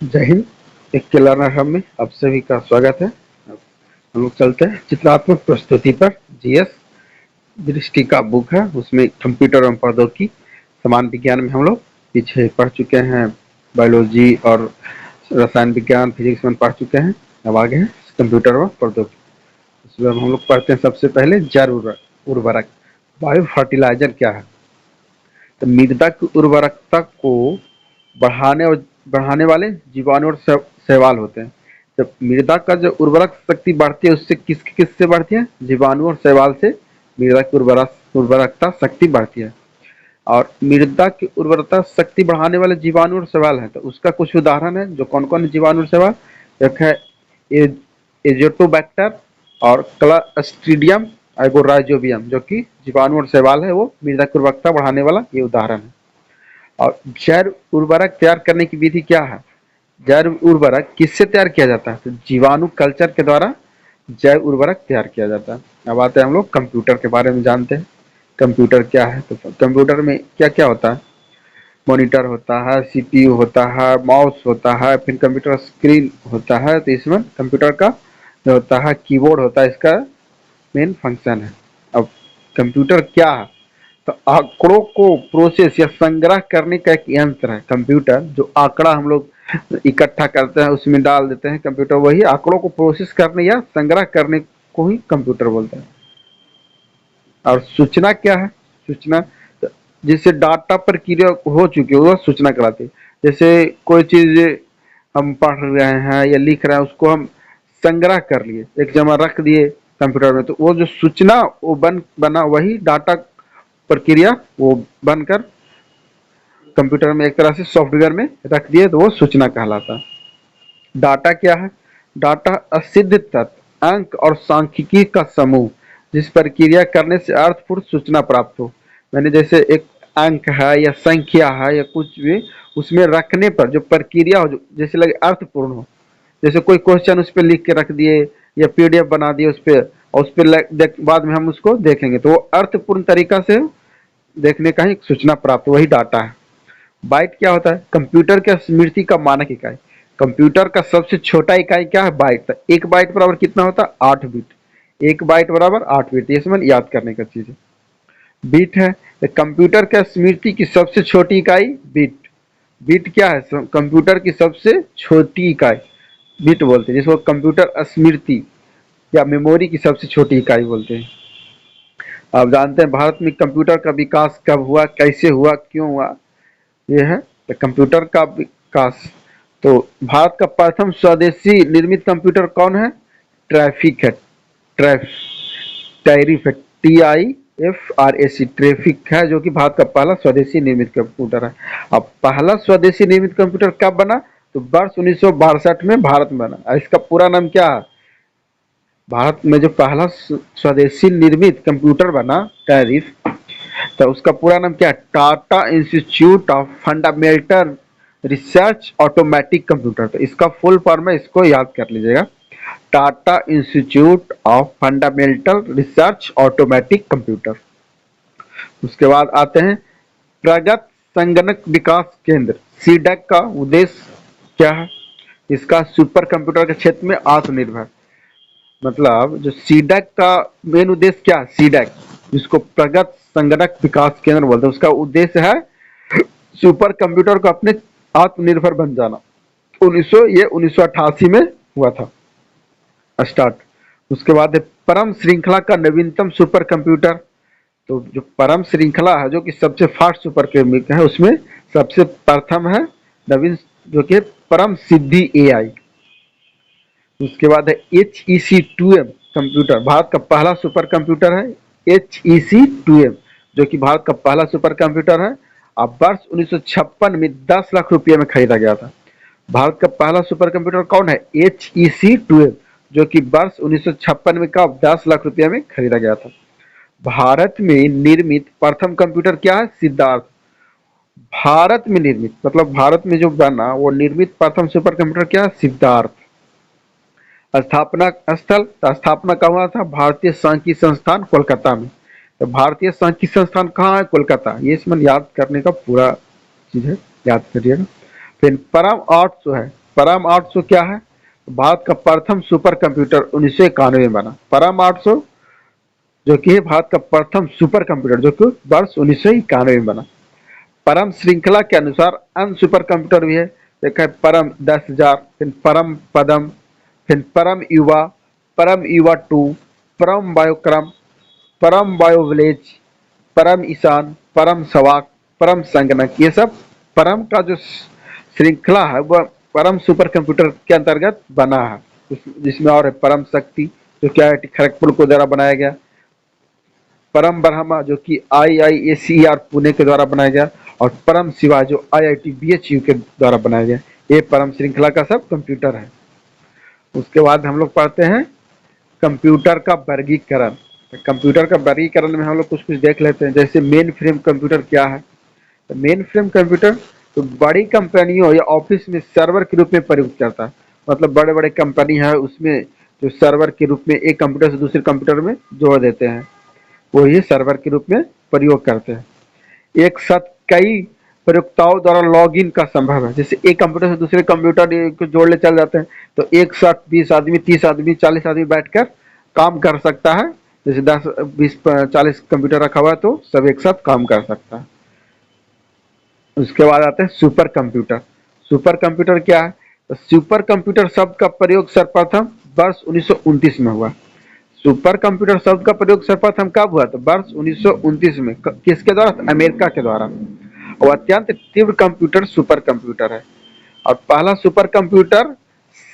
जय हिंद। एक killer hub में आप सभी का स्वागत है। अब हम लोग चलते हैं चित्रात्मक प्रस्तुति पर। जीएस दृष्टि का बुक है, उसमें कंप्यूटर एवं प्रौद्योगिकी समान विज्ञान में हम लोग पीछे पढ़ चुके हैं। बायोलॉजी और रसायन विज्ञान फिजिक्स में पढ़ चुके हैं। अब आगे है कंप्यूटर व प्रौद्योगिकी। इसमें हम लोग पढ़ते हैं सबसे पहले जैव उर्वरक। बायो फर्टिलाइजर क्या है? तो मृदा की उर्वरकता को बढ़ाने वाले जीवाणु और शैवाल होते हैं। जब मृदा का जो उर्वरक शक्ति बढ़ती है उससे किससे बढ़ती है? जीवाणु और शैवाल से मृदा की उर्वरकता शक्ति बढ़ती है। और मृदा की उर्वरकता शक्ति बढ़ाने वाले जीवाणु और शैवाल है, तो उसका कुछ उदाहरण है। जो कौन कौन जीवाणु और शैवाल? एक है एजोटोबैक्टर और क्लस्ट्रीडियम एगोराइजोबियम, जो कि जीवाणु और शैवाल है, वो मृदा की उर्वरकता बढ़ाने वाला ये उदाहरण है। और जैव उर्वरक तैयार करने की विधि क्या है? जैव उर्वरक किससे तैयार किया जाता है? तो जीवाणु कल्चर के द्वारा जैव उर्वरक तैयार किया जाता है। अब आते हैं हम लोग कंप्यूटर के बारे में जानते हैं। कंप्यूटर क्या है? तो कंप्यूटर में क्या क्या होता है? मॉनिटर होता है, सीपीयू होता है, माउस होता है, फिर कंप्यूटर स्क्रीन होता है। तो इसमें कंप्यूटर का जो होता है कीबोर्ड होता है, इसका मेन फंक्शन है। अब कंप्यूटर क्या है? तो आंकड़ों को प्रोसेस या संग्रह करने का एक यंत्र है कंप्यूटर। जो आंकड़ा हम लोग इकट्ठा करते हैं उसमें डाल देते हैं, कंप्यूटर वही आंकड़ों को प्रोसेस करने या संग्रह करने को ही कंप्यूटर बोलते हैं। और सूचना क्या है? सूचना जिससे डाटा प्रक्रिया हो चुकी है वो सूचना कहलाती है। जैसे कोई चीज हम पढ़ रहे हैं या लिख रहे हैं, उसको हम संग्रह कर लिए, एक जगह रख दिए कंप्यूटर में, तो वो जो सूचना वो बना वही डाटा प्रक्रिया वो बनकर कंप्यूटर में एक तरह से सॉफ्टवेयर में रख दिए तो वो सूचना कहलाता है। डाटा क्या है? डाटा असिद्ध तत्व, अंक और सांख्यिकी का समूह जिस प्रक्रिया करने से अर्थपूर्ण सूचना प्राप्त हो। मैंने जैसे एक अंक है या संख्या है या कुछ भी उसमें रखने पर जो प्रक्रिया हो, जैसे लगे अर्थपूर्ण हो। जैसे कोई क्वेश्चन उस पर लिख के रख दिए या पीडीएफ बना दिए उस पर, और उस पर बाद में हम उसको देखेंगे तो वो अर्थपूर्ण तरीका से देखने का ही सूचना प्राप्त, वही डाटा है। बाइट क्या होता है? कंप्यूटर के स्मृति का मानक इकाई। कंप्यूटर का सबसे छोटा इकाई क्या है? बाइट। एक बाइट बराबर कितना होता है? 8 बिट। एक बाइट बराबर 8 बिट, ये समझ याद करने का चीज है। बिट है तो कंप्यूटर का स्मृति की सबसे छोटी इकाई बिट। बिट क्या है? कंप्यूटर की सबसे छोटी इकाई बिट बोलते हैं, जिसको कंप्यूटर स्मृति या मेमोरी की सबसे छोटी इकाई बोलते हैं। आप जानते हैं भारत में कंप्यूटर का विकास कब हुआ, कैसे हुआ, क्यों हुआ? ये है तो कंप्यूटर का विकास। तो भारत का प्रथम स्वदेशी निर्मित कंप्यूटर कौन है? ट्रैफिक है। ट्रैफ टैरिफ है, TIFRAC ट्रैफिक है, जो कि भारत का पहला स्वदेशी निर्मित कंप्यूटर है। अब पहला स्वदेशी निर्मित कंप्यूटर कब बना? तो वर्ष 1962 में भारत में बना। इसका पूरा नाम क्या है? भारत में जो पहला स्वदेशी निर्मित कंप्यूटर बना टैरिफ, तो उसका पूरा नाम क्या है? Tata institute of fundamental research automatic computer. तो इसका फुल फॉर्म है, इसको याद कर लीजिएगा। Tata institute of fundamental research automatic computer. उसके बाद आते हैं प्रगत संगणक विकास केंद्र। सीडैक का उद्देश्य क्या है? इसका सुपर कंप्यूटर के क्षेत्र में आत्मनिर्भर, मतलब जो सीडैक का मेन उद्देश्य क्या है? सीडैक जिसको प्रगत संगणक विकास केंद्र बोलते हैं, उसका उद्देश्य है सुपर कंप्यूटर को अपने आत्मनिर्भर बन जाना। 1988 में हुआ था स्टार्ट। उसके बाद परम श्रृंखला का नवीनतम सुपर कंप्यूटर। तो जो परम श्रृंखला है, जो कि सबसे फास्ट सुपर कंप्यूटर है, उसमें सबसे प्रथम है नवीन, जो कि परम सिद्धि AI। उसके बाद है HEC2M कंप्यूटर, भारत का पहला सुपर कंप्यूटर है। HEC2M जो कि भारत का पहला सुपर कंप्यूटर है। अब वर्ष 1956 में 10 लाख रुपये में खरीदा गया था। भारत का पहला सुपर कंप्यूटर कौन है? HEC2M जो कि वर्ष 1956 में का 10 लाख रुपये में खरीदा गया था। भारत में निर्मित प्रथम कंप्यूटर क्या है? सिद्धार्थ। भारत में निर्मित मतलब भारत में जो बना वो निर्मित प्रथम सुपर कंप्यूटर क्या है? सिद्धार्थ। स्थापना स्थल, स्थापना कहाँ हुआ था? भारतीय सांख्यिकी संस्थान कोलकाता में। तो भारतीय सांख्यिकी संस्थान कहाँ है? कोलकाता। ये इसमें याद करने का पूरा चीज है, याद करिएगा। फिर परम आर्ट जो है, परम 800 क्या है? भारत का प्रथम सुपर कंप्यूटर 1991 में बना। परम 800 जो कि है भारत का प्रथम सुपर कंप्यूटर, जो कि वर्ष 1991 में बना। परम श्रृंखला के अनुसार अन्य सुपर कंप्यूटर भी है। देखा है परम 10,000, फिर परम पदम, फिर परम युवा 2, परम बायोक्रम, परम बायोविलेज, परम ईशान, परम सवाक, परम संगणक, ये सब परम का जो श्रृंखला है वह परम सुपर कंप्यूटर के अंतर्गत बना है। जिसमें और है परम शक्ति, जो कि IIT खड़गपुर को द्वारा बनाया गया, परम ब्रह्मा जो कि IISER पुणे के द्वारा बनाया गया, और परम शिवा जो IIT BHU के द्वारा बनाया गया। ये परम श्रृंखला का सब कंप्यूटर है। उसके बाद हम लोग पढ़ते हैं कंप्यूटर का वर्गीकरण। कंप्यूटर का वर्गीकरण में हम लोग कुछ कुछ देख लेते हैं। जैसे मेन फ्रेम कंप्यूटर क्या है? तो मेन फ्रेम कंप्यूटर तो बड़ी कंपनियों या ऑफिस में सर्वर के रूप में प्रयुक्त करता है। मतलब बड़े बड़े कंपनी है उसमें जो सर्वर के रूप में एक कंप्यूटर से दूसरे कंप्यूटर में जोड़ देते हैं, वो ही सर्वर के रूप में प्रयोग करते हैं। एक साथ कई प्रयोक्ताओं द्वारा लॉगिन का संभव है। जैसे एक कंप्यूटर से दूसरे कंप्यूटर को जोड़ने चल जाते हैं तो एक साथ 20 आदमी, 30 आदमी, 40 आदमी बैठकर काम कर सकता है। जैसे 10, 20, 40 कंप्यूटर रखा हुआ है तो सब एक साथ काम कर सकता है। उसके बाद आते हैं सुपर कंप्यूटर। सुपर कंप्यूटर क्या है? तो सुपर कंप्यूटर शब्द का प्रयोग सर्वप्रथम वर्ष 1929 में हुआ। सुपर कंप्यूटर शब्द का प्रयोग सर्वप्रथम कब हुआ? तो वर्ष 1929 में। किसके द्वारा? अमेरिका के द्वारा। और अत्यंत तीव्र कंप्यूटर सुपर कंप्यूटर है। और पहला सुपर कंप्यूटर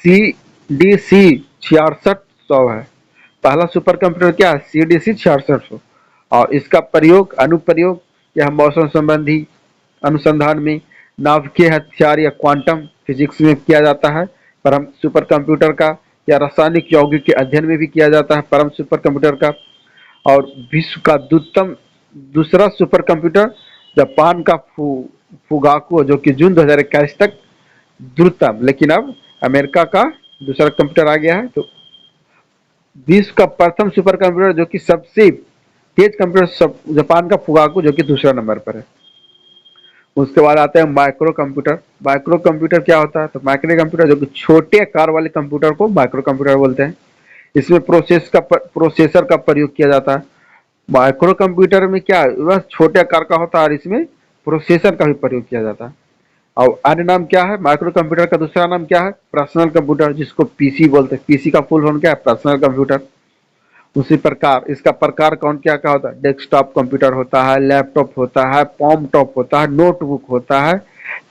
CDC 6600 है। पहला सुपर कंप्यूटर क्या है? CDC 6600। और इसका प्रयोग अनुप्रयोग यह मौसम संबंधी अनुसंधान में, नाभिकीय हथियार या क्वांटम फिजिक्स में किया जाता है परम सुपर कंप्यूटर का, या रासायनिक यौगिक के अध्ययन में भी किया जाता है परम सुपर कंप्यूटर का। और विश्व का दूसरा सुपर कंप्यूटर जापान का फुगाकू, जो कि जून 2021 तक द्रुततम, लेकिन अब अमेरिका का दूसरा कंप्यूटर आ गया है। तो विश्व का प्रथम सुपर कंप्यूटर जो कि सबसे तेज कंप्यूटर जापान का फुगाकू, जो कि दूसरा नंबर पर है। उसके बाद आते हैं माइक्रो कंप्यूटर। माइक्रो कंप्यूटर क्या होता है? तो माइक्रो कंप्यूटर जो कि छोटे आकार वाले कंप्यूटर को माइक्रो कंप्यूटर बोलते हैं। इसमें प्रोसेसर का प्रयोग किया जाता है। माइक्रो कंप्यूटर में क्या है? वह छोटे आकार का होता है और इसमें प्रोसेसर का भी प्रयोग किया जाता है। और अन्य नाम क्या है माइक्रो कंप्यूटर का? दूसरा नाम क्या है? पर्सनल कंप्यूटर, जिसको PC बोलते हैं। PC का फुल फॉर्म क्या है? Personal computer. उसी प्रकार इसका प्रकार कौन क्या क्या होता है? डेस्कटॉप कंप्यूटर होता है, लैपटॉप होता है, पॉम टॉप होता है, नोटबुक होता है,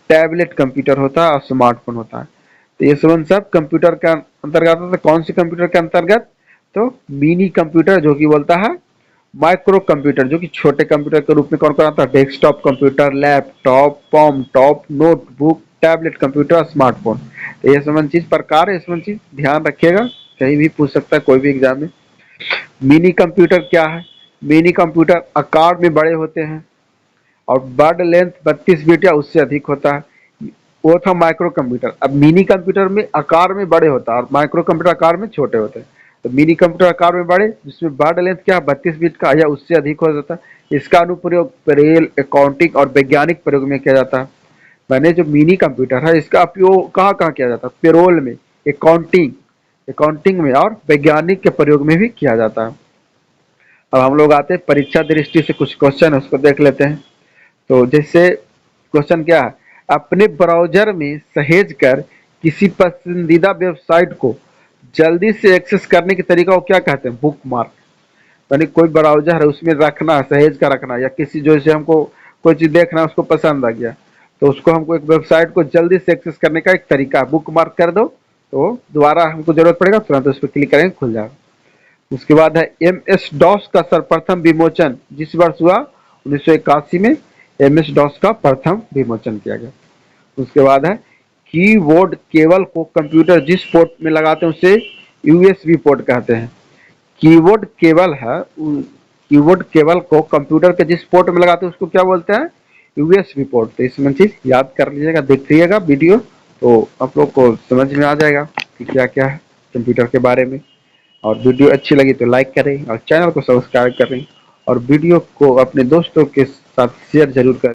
टैबलेट कंप्यूटर होता है और स्मार्टफोन होता है। तो ये सब कंप्यूटर के अंतर्गत होता है। कौन से कंप्यूटर के अंतर्गत? तो मिनी कंप्यूटर जो कि बोलता है माइक्रो कंप्यूटर, जो कि छोटे कंप्यूटर के रूप में कौन कौन आता है? Desktop computer, laptop, palmtop, notebook, tablet computer, smartphone. तो ये सब चीज प्रकार है, इसमें चीज ध्यान रखिएगा, कहीं भी पूछ सकता है कोई भी एग्जाम में। मिनी कंप्यूटर क्या है? मिनी कंप्यूटर आकार में बड़े होते हैं और वर्ड लेंथ 32 बिट या उससे अधिक होता है। वो था माइक्रो कंप्यूटर। अब मिनी कंप्यूटर में आकार में बड़े होता है और माइक्रो कंप्यूटर आकार में छोटे होते हैं। तो मिनी कंप्यूटर आकार में बड़े, जिसमें वर्ड लेंथ क्या है? 32 बिट का या उससे अधिक हो जाता है। इसका अनुप्रयोग रेल, अकाउंटिंग और वैज्ञानिक प्रयोग में किया जाता है। मैंने जो मिनी कंप्यूटर है इसका उपयोग कहाँ कहाँ किया जाता है? पेरोल में, अकाउंटिंग में और वैज्ञानिक के प्रयोग में भी किया जाता है। अब हम लोग आते हैं परीक्षा दृष्टि से कुछ क्वेश्चन उसको देख लेते हैं। तो जैसे क्वेश्चन क्या है? अपने ब्राउजर में सहेज कर किसी पसंदीदा वेबसाइट को जल्दी से एक्सेस करने के तरीका को क्या कहते हैं? Book mark. यानी कोई ब्राउजर है उसमें रखना, सहेज कर रखना, या किसी जो से हमको कोई चीज देखना है उसको पसंद आ गया तो उसको हमको एक वेबसाइट को जल्दी से एक्सेस करने का एक तरीका, बुक मार्क कर दो तो दोबारा हमको जरूरत पड़ेगा तुरंत उस पर क्लिक करेंगे खुल जाएगा। उसके बाद है MS-DOS का सर्वप्रथम विमोचन जिस वर्ष हुआ? 1981 में MS-DOS का प्रथम विमोचन किया गया। उसके बाद है कीबोर्ड केबल को कंप्यूटर जिस पोर्ट में लगाते हैं उसे USB पोर्ट कहते हैं। कीबोर्ड केबल है, कीबोर्ड केबल को कंप्यूटर के जिस पोर्ट में लगाते हैं उसको क्या बोलते हैं? USB port. तो इसमें चीज याद कर लीजिएगा, देखिएगा वीडियो तो आप लोग को समझ में आ जाएगा कि क्या क्या है कंप्यूटर के बारे में। और वीडियो अच्छी लगी तो लाइक करें और चैनल को सब्सक्राइब करें और वीडियो को अपने दोस्तों के साथ शेयर जरूर करें।